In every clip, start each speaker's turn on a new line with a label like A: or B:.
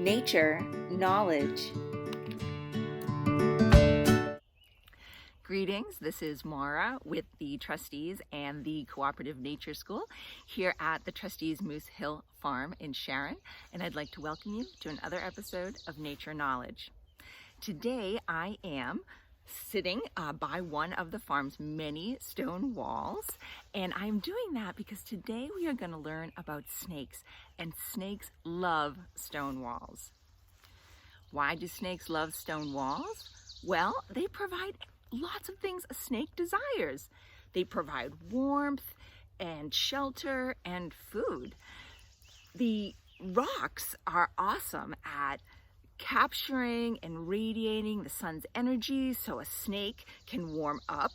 A: Nature Knowledge. Greetings, this is Maura with the Trustees and the Cooperative Nature School here at the Trustees Moose Hill Farm in Sharon, and I'd like to welcome you to another episode of Nature Knowledge. Today I am sitting by one of the farm's many stone walls, and I'm doing that because today we are going to learn about snakes, and snakes love stone walls. Why do snakes love stone walls? Well, they provide lots of things a snake desires. They provide warmth and shelter and food. The rocks are awesome at capturing and radiating the sun's energy so a snake can warm up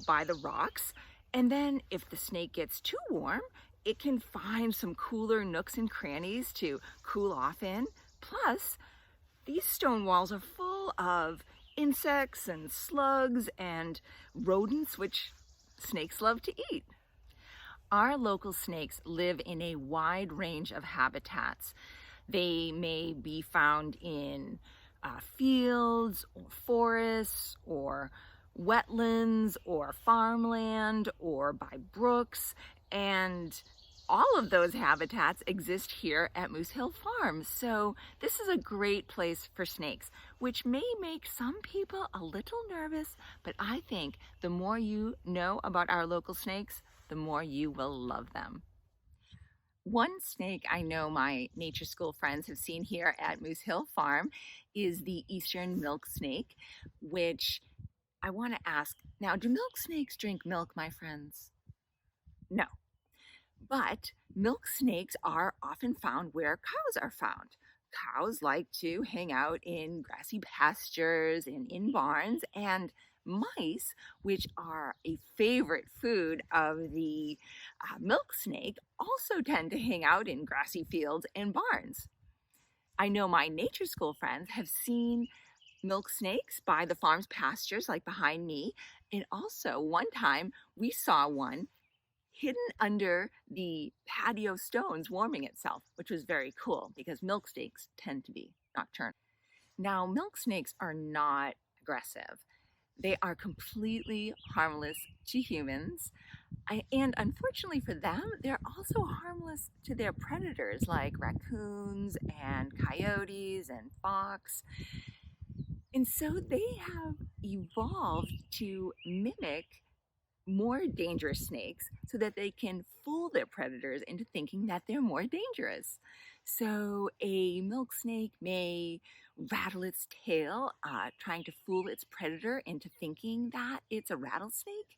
A: by the rocks. And then if the snake gets too warm, it can find some cooler nooks and crannies to cool off in. Plus, these stone walls are full of insects and slugs and rodents, which snakes love to eat. Our local snakes live in a wide range of habitats. They may be found in fields or forests or wetlands or farmland or by brooks, and all of those habitats exist here at Moose Hill Farm. So this is a great place for snakes, which may make some people a little nervous, but I think the more you know about our local snakes, the more you will love them. One snake I know my nature school friends have seen here at Moose Hill Farm is the eastern milk snake, which I want to ask, now, do milk snakes drink milk, my friends? No. But milk snakes are often found where cows are found. Cows like to hang out in grassy pastures and in barns, and mice, which are a favorite food of the milk snake, also tend to hang out in grassy fields and barns. I know my nature school friends have seen milk snakes by the farm's pastures, like behind me, and also one time we saw one hidden under the patio stones warming itself, which was very cool because milk snakes tend to be nocturnal. Now, milk snakes are not aggressive. They are completely harmless to humans. And unfortunately for them, they're also harmless to their predators like raccoons and coyotes and fox. And so they have evolved to mimic more dangerous snakes so that they can fool their predators into thinking that they're more dangerous. So a milk snake may rattle its tail, trying to fool its predator into thinking that it's a rattlesnake,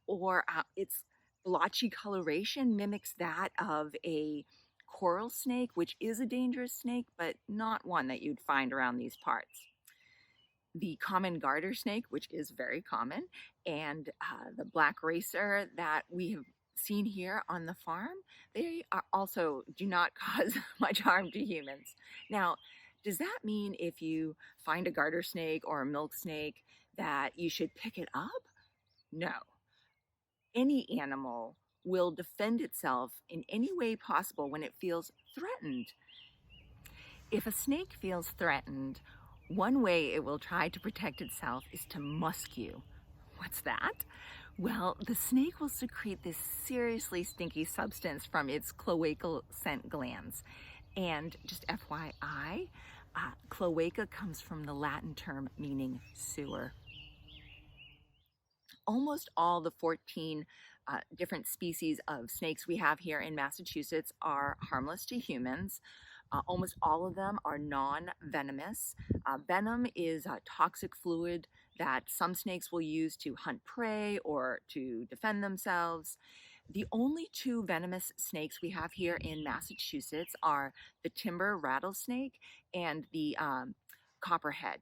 A: or its blotchy coloration mimics that of a coral snake, which is a dangerous snake, but not one that you'd find around these parts. The common garter snake, which is very common, and the black racer that we have seen here on the farm, they are also do not cause much harm to humans. Now, does that mean if you find a garter snake or a milk snake that you should pick it up? No. Any animal will defend itself in any way possible when it feels threatened. If a snake feels threatened, one way it will try to protect itself is to musk you. What's that? Well, the snake will secrete this seriously stinky substance from its cloacal scent glands. And just FYI, cloaca comes from the Latin term meaning sewer. Almost all the 14 different species of snakes we have here in Massachusetts are harmless to humans. Almost all of them are non-venomous. Venom is a toxic fluid that some snakes will use to hunt prey or to defend themselves. The only two venomous snakes we have here in Massachusetts are the timber rattlesnake and the copperhead.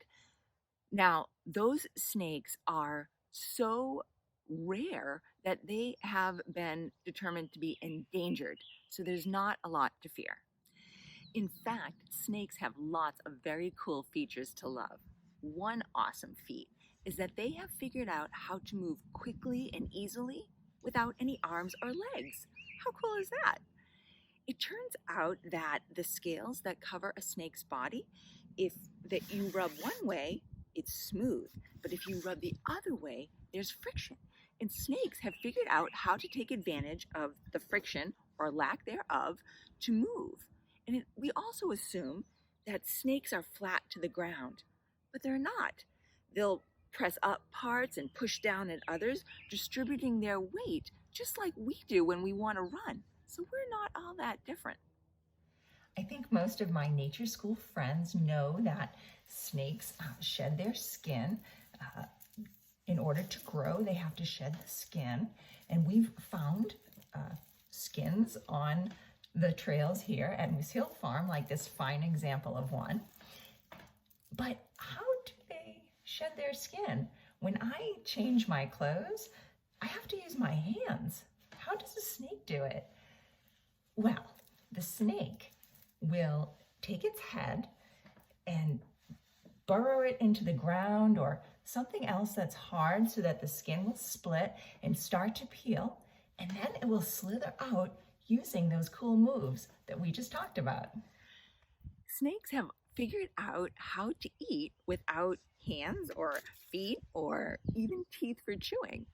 A: Now, those snakes are so rare that they have been determined to be endangered, so there's not a lot to fear. In fact, snakes have lots of very cool features to love. One awesome feat is that they have figured out how to move quickly and easily without any arms or legs. How cool is that? It turns out that the scales that cover a snake's body, if that you rub one way, it's smooth, but if you rub the other way, there's friction. And snakes have figured out how to take advantage of the friction or lack thereof to move. And we also assume that snakes are flat to the ground, but they're not. They'll press up parts and push down at others, distributing their weight just like we do when we want to run. So we're not all that different.
B: I think most of my nature school friends know that snakes shed their skin. In order to grow, they have to shed the skin. And we've found skins on the trails here at Moose Hill Farm, like this fine example of one. But how do they shed their skin? When I change my clothes, I have to use my hands. How does a snake do it? Well, the snake will take its head and burrow it into the ground or something else that's hard so that the skin will split and start to peel, and then it will slither out using those cool moves that we just talked about.
A: Snakes have figured out how to eat without hands or feet or even teeth for chewing.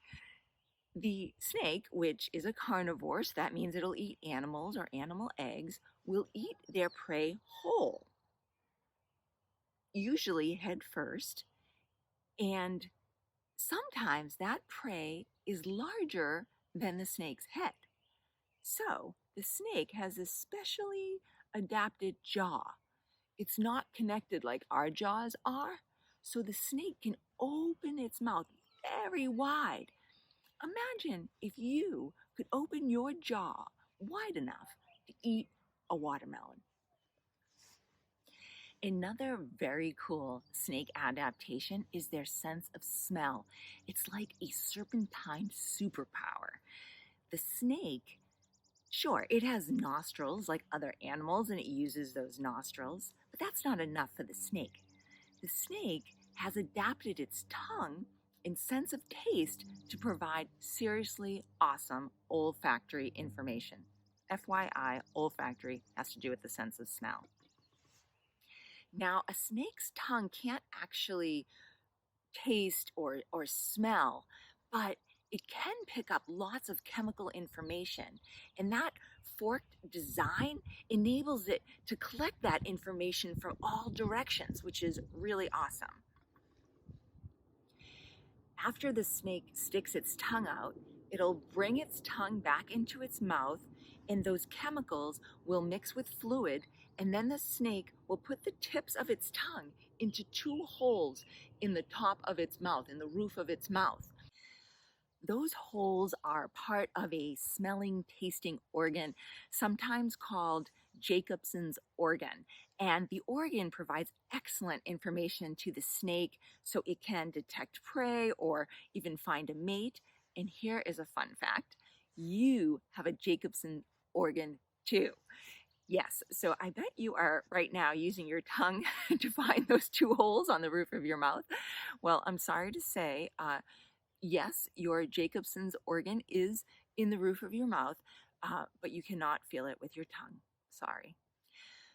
A: The snake, which is a carnivore, so that means it'll eat animals or animal eggs, will eat their prey whole, usually head first, and sometimes that prey is larger than the snake's head. So the snake has a specially adapted jaw. It's not connected like our jaws are, so the snake can open its mouth very wide. Imagine if you could open your jaw wide enough to eat a watermelon. Another very cool snake adaptation is their sense of smell. It's like a serpentine superpower. The snake, sure, it has nostrils like other animals and it uses those nostrils, but that's not enough for the snake. The snake has adapted its tongue and sense of taste to provide seriously awesome olfactory information. FYI, olfactory has to do with the sense of smell. Now, a snake's tongue can't actually taste or smell, but it can pick up lots of chemical information. And that forked design enables it to collect that information from all directions, which is really awesome. After the snake sticks its tongue out, it'll bring its tongue back into its mouth, and those chemicals will mix with fluid, and then the snake will put the tips of its tongue into two holes in the top of its mouth, in the roof of its mouth. Those holes are part of a smelling, tasting organ, sometimes called Jacobson's organ. And the organ provides excellent information to the snake so it can detect prey or even find a mate. And here is a fun fact. You have a Jacobson organ too. Yes, so I bet you are right now using your tongue to find those two holes on the roof of your mouth. Well, I'm sorry to say, yes, your Jacobson's organ is in the roof of your mouth, but you cannot feel it with your tongue. Sorry.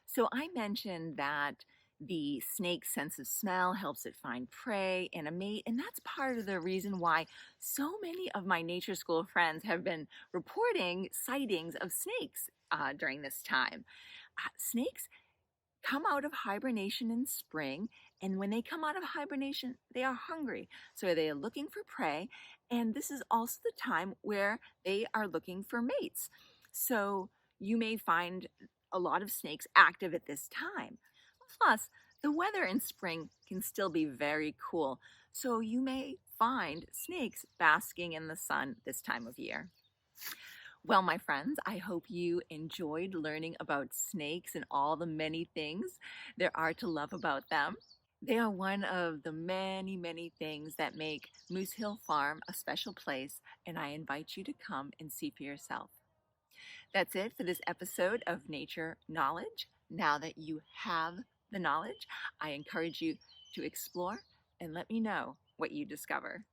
A: So I mentioned that the snake's sense of smell helps it find prey and a mate, and that's part of the reason why so many of my nature school friends have been reporting sightings of snakes during this time. Snakes come out of hibernation in spring, and when they come out of hibernation, they are hungry. So they are looking for prey, and this is also the time where they are looking for mates. So you may find a lot of snakes active at this time. Plus, the weather in spring can still be very cool, so you may find snakes basking in the sun this time of year. Well, my friends, I hope you enjoyed learning about snakes and all the many things there are to love about them. They are one of the many, many things that make Moose Hill Farm a special place, and I invite you to come and see for yourself. That's it for this episode of Nature Knowledge. Now that you have the knowledge, I encourage you to explore and let me know what you discover.